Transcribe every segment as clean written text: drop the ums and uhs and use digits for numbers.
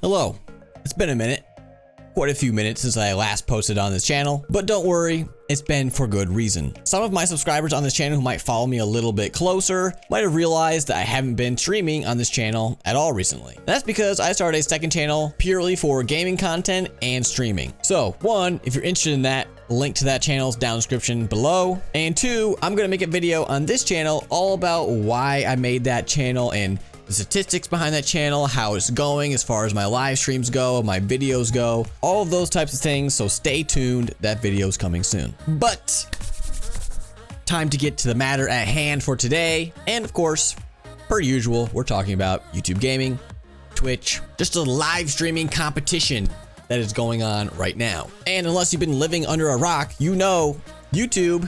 Hello, it's been a minute, quite a few minutes since I last posted on this channel, but don't worry, it's been for good reason. Some of my subscribers on this channel who might follow me a little bit closer might have realized that I haven't been streaming on this channel at all recently. That's because I started a second channel purely for gaming content and streaming. So one, if you're interested in that, link to that channel is down in the description below. And two, I'm gonna make a video on this channel all about why I made that channel and the statistics behind that channel, how it's going as far as my live streams go, my videos go, all of those types of things. So stay tuned, that video is coming soon. But time to get to the matter at hand for today. And of course, per usual, we're talking about YouTube gaming, Twitch, just a live streaming competition that is going on right now. And unless you've been living under a rock, you know YouTube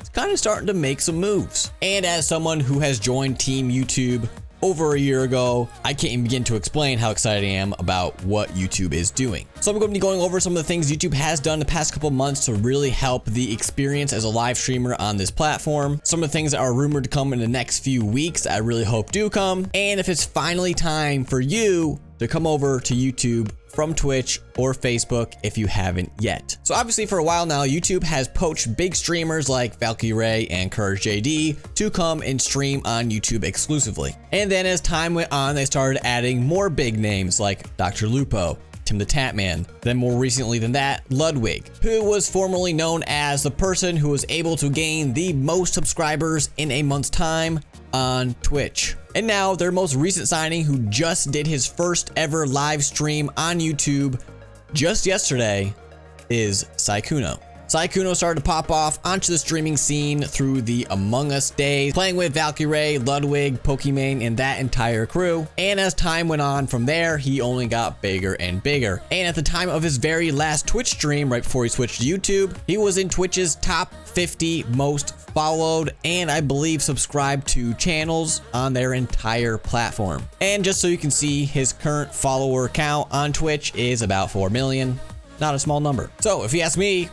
is kind of starting to make some moves. And as someone who has joined Team YouTube over a year ago, I can't even begin to explain how excited I am about what YouTube is doing. So I'm going to be going over some of the things YouTube has done the past couple months to really help the experience as a live streamer on this platform. Some of the things that are rumored to come in the next few weeks that I really hope do come. And if it's finally time for you to come over to YouTube from Twitch or Facebook if you haven't yet. So obviously for a while now, YouTube has poached big streamers like Valkyrae and Courage JD to come and stream on YouTube exclusively. And then as time went on, they started adding more big names like Dr. Lupo, Tim the Tatman, then more recently than that, Ludwig, who was formerly known as the person who was able to gain the most subscribers in a month's time on Twitch. And now their most recent signing, who just did his first ever live stream on YouTube just yesterday, is Sykkuno. Sykkuno started to pop off onto the streaming scene through the Among Us days, playing with Valkyrae, Ludwig, Pokimane, and that entire crew. And as time went on from there, he only got bigger and bigger. And at the time of his very last Twitch stream, right before he switched to YouTube, he was in Twitch's top 50 most followed and I believe subscribed to channels on their entire platform. And just so you can see, his current follower count on Twitch is about 4 million. Not a small number. So if you ask me,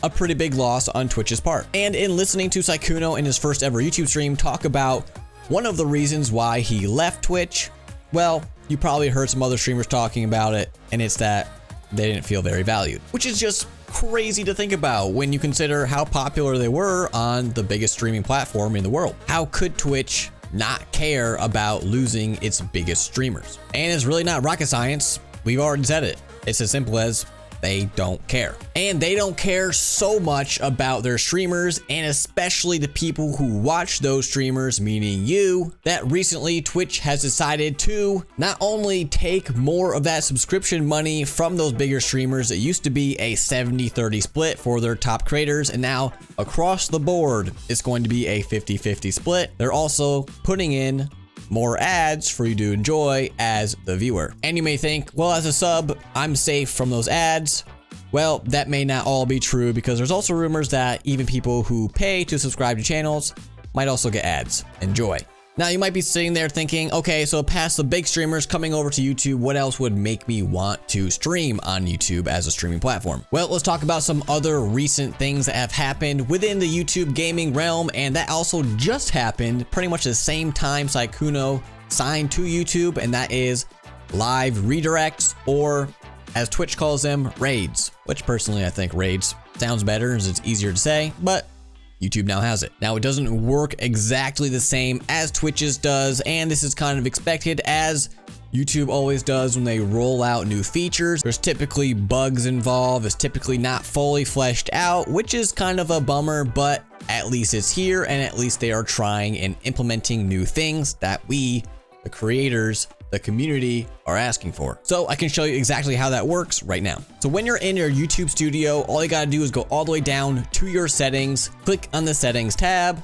a pretty big loss on Twitch's part. And in listening to Sykkuno in his first ever YouTube stream talk about one of the reasons why he left Twitch, well, you probably heard some other streamers talking about it, and it's that they didn't feel very valued, which is just crazy to think about when you consider how popular they were on the biggest streaming platform in the world. How could Twitch not care about losing its biggest streamers? And it's really not rocket science. We've already said it. It's as simple as they don't care. And they don't care so much about their streamers, and especially the people who watch those streamers, meaning you, that recently Twitch has decided to not only take more of that subscription money from those bigger streamers. It used to be a 70-30 split for their top creators, and now across the board, it's going to be a 50-50 split. They're also putting in more ads for you to enjoy as the viewer. And you may think, well, as a sub, I'm safe from those ads. Well, that may not all be true, because there's also rumors that even people who pay to subscribe to channels might also get ads. Enjoy. Now you might be sitting there thinking, okay, so past the big streamers coming over to YouTube, what else would make me want to stream on YouTube as a streaming platform? Well, let's talk about some other recent things that have happened within the YouTube gaming realm, and that also just happened pretty much the same time Sykkuno signed to YouTube, and that is live redirects, or as Twitch calls them, raids, which personally I think raids sounds better as it's easier to say, but YouTube now has it. Now, it doesn't work exactly the same as Twitch's does, and this is kind of expected, as YouTube always does when they roll out new features. There's typically bugs involved. It's typically not fully fleshed out, which is kind of a bummer, but at least it's here, and at least they are trying and implementing new things that we, the creators, the community, are asking for. So I can show you exactly how that works right now. So when you're in your YouTube studio, all you gotta do is go all the way down to your settings, click on the settings tab,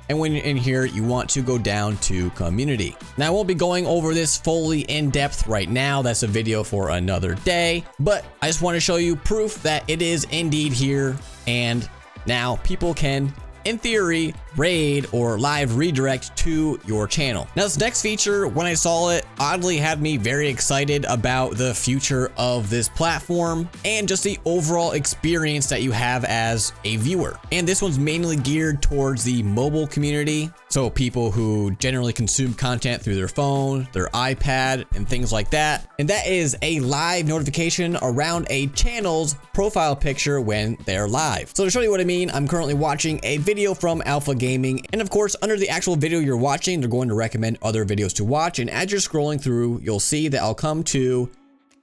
and when you're in here, you want to go down to community. Now I won't be going over this fully in depth right now. That's a video for another day, but I just want to show you proof that it is indeed here, and now people can, in theory, raid or live redirect to your channel. Now this next feature, when I saw it, oddly had me very excited about the future of this platform and just the overall experience that you have as a viewer. And this one's mainly geared towards the mobile community, so people who generally consume content through their phone, their iPad, and things like that. And that is a live notification around a channel's profile picture when they're live. So to show you what I mean, I'm currently watching a video from Alpha Gaming, and of course under the actual video you're watching, they're going to recommend other videos to watch, and as you're scrolling through, you'll see that I'll come to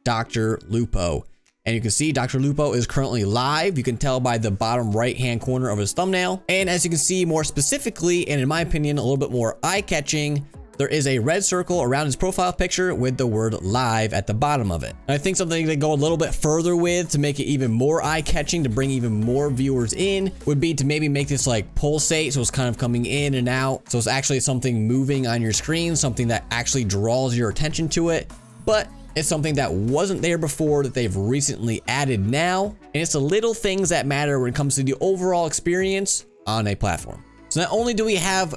Dr. Lupo. And you can see Dr. Lupo is currently live. You can tell by the bottom right hand corner of his thumbnail. And as you can see more specifically, and in my opinion a little bit more eye-catching, there is a red circle around his profile picture with the word live at the bottom of it. And I think something to go a little bit further with to make it even more eye-catching, to bring even more viewers in, would be to maybe make this like pulsate, so it's kind of coming in and out. So it's actually something moving on your screen, something that actually draws your attention to it. But it's something that wasn't there before that they've recently added now. And it's the little things that matter when it comes to the overall experience on a platform. So not only do we have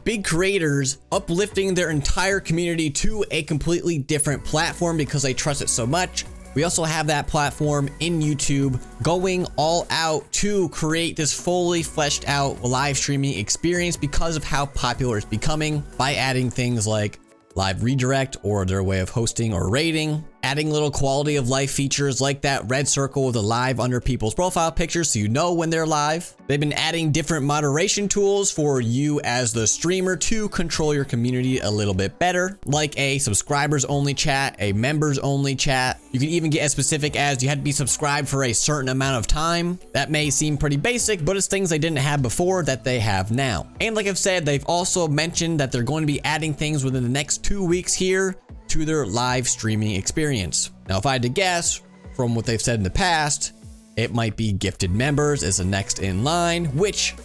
big creators uplifting their entire community to a completely different platform because they trust it so much, we also have that platform in YouTube going all out to create this fully fleshed out live streaming experience because of how popular it's becoming, by adding things like live redirect or their way of hosting or rating, adding little quality of life features like that red circle with a live under people's profile pictures so you know when they're live. They've been adding different moderation tools for you as the streamer to control your community a little bit better, like a subscribers only chat, a members only chat. You can even get as specific as you had to be subscribed for a certain amount of time. That may seem pretty basic, but it's things they didn't have before that they have now. And like I've said, they've also mentioned that they're going to be adding things within the next 2 weeks here to their live streaming experience. Now, if I had to guess from what they've said in the past, it might be gifted members as the next in line, which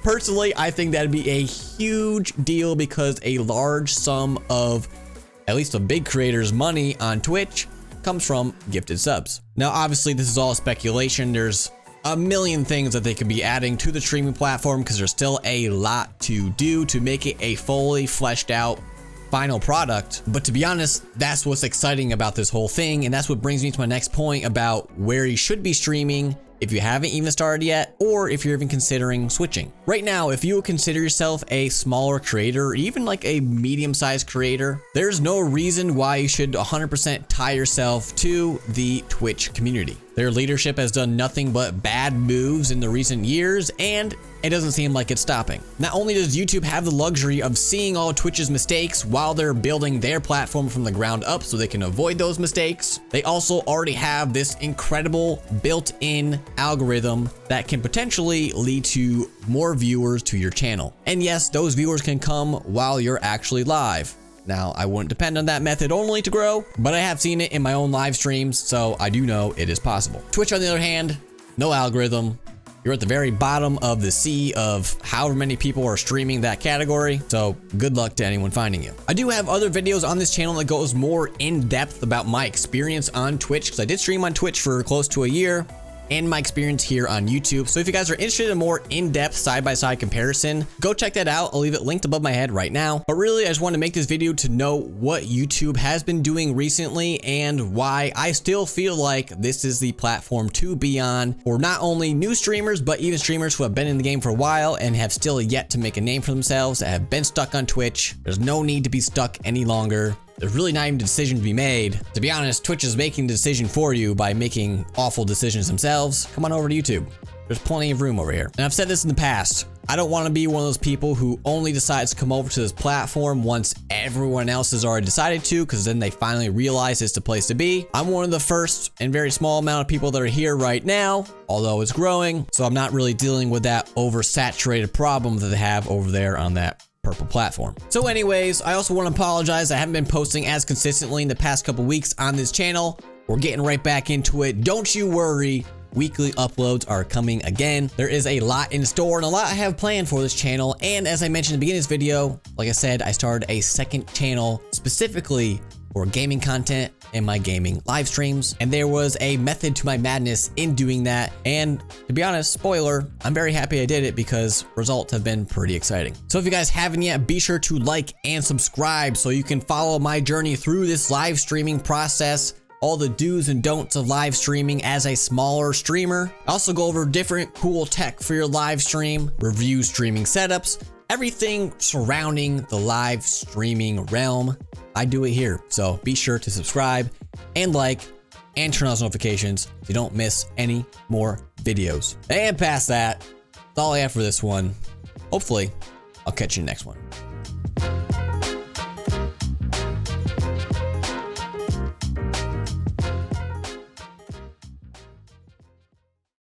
personally, I think that'd be a huge deal because a large sum of at least a big creator's money on Twitch comes from gifted subs. Now, obviously, this is all speculation. There's a million things that they could be adding to the streaming platform because there's still a lot to do to make it a fully fleshed out final product. But to be honest, that's what's exciting about this whole thing, and that's what brings me to my next point about where you should be streaming if you haven't even started yet, or if you're even considering switching. Right now, if you would consider yourself a smaller creator, or even like a medium-sized creator, there's no reason why you should 100% tie yourself to the Twitch community. Their leadership has done nothing but bad moves in the recent years, and it doesn't seem like it's stopping. Not only does YouTube have the luxury of seeing all Twitch's mistakes while they're building their platform from the ground up so they can avoid those mistakes, they also already have this incredible built-in algorithm that can potentially lead to more viewers to your channel. And yes, those viewers can come while you're actually live. Now, I wouldn't depend on that method only to grow, but I have seen it in my own live streams, so I do know it is possible. Twitch, on the other hand, no algorithm. You're at the very bottom of the sea of however many people are streaming that category, so good luck to anyone finding you. I do have other videos on this channel that goes more in depth about my experience on Twitch, because I did stream on Twitch for close to a year, and my experience here on YouTube. So if you guys are interested in a more in-depth side-by-side comparison, go check that out. I'll leave it linked above my head right now. But really, I just wanted to make this video to know what YouTube has been doing recently and why I still feel like this is the platform to be on for not only new streamers, but even streamers who have been in the game for a while and have still yet to make a name for themselves, that have been stuck on Twitch. There's no need to be stuck any longer. There's really not even a decision to be made. To be honest, Twitch is making the decision for you by making awful decisions themselves. Come on over to YouTube. There's plenty of room over here. And I've said this in the past. I don't want to be one of those people who only decides to come over to this platform once everyone else has already decided to, because then they finally realize it's the place to be. I'm one of the first and very small amount of people that are here right now, although it's growing. So I'm not really dealing with that oversaturated problem that they have over there on that purple platform. So anyways, I also want to apologize. I haven't been posting as consistently in the past couple weeks on this channel. We're getting right back into it. Don't you worry. Weekly uploads are coming again. There is a lot in store and a lot I have planned for this channel. And as I mentioned at the beginning of this video, like I said, I started a second channel specifically for gaming content in my gaming live streams. And there was a method to my madness in doing that. And to be honest, spoiler, I'm very happy I did it because results have been pretty exciting. So if you guys haven't yet, be sure to like and subscribe so you can follow my journey through this live streaming process, all the do's and don'ts of live streaming as a smaller streamer. I also go over different cool tech for your live stream, review streaming setups, everything surrounding the live streaming realm. I do it here. So be sure to subscribe and like and turn on those notifications so you don't miss any more videos. And past that, that's all I have for this one. Hopefully, I'll catch you in the next one.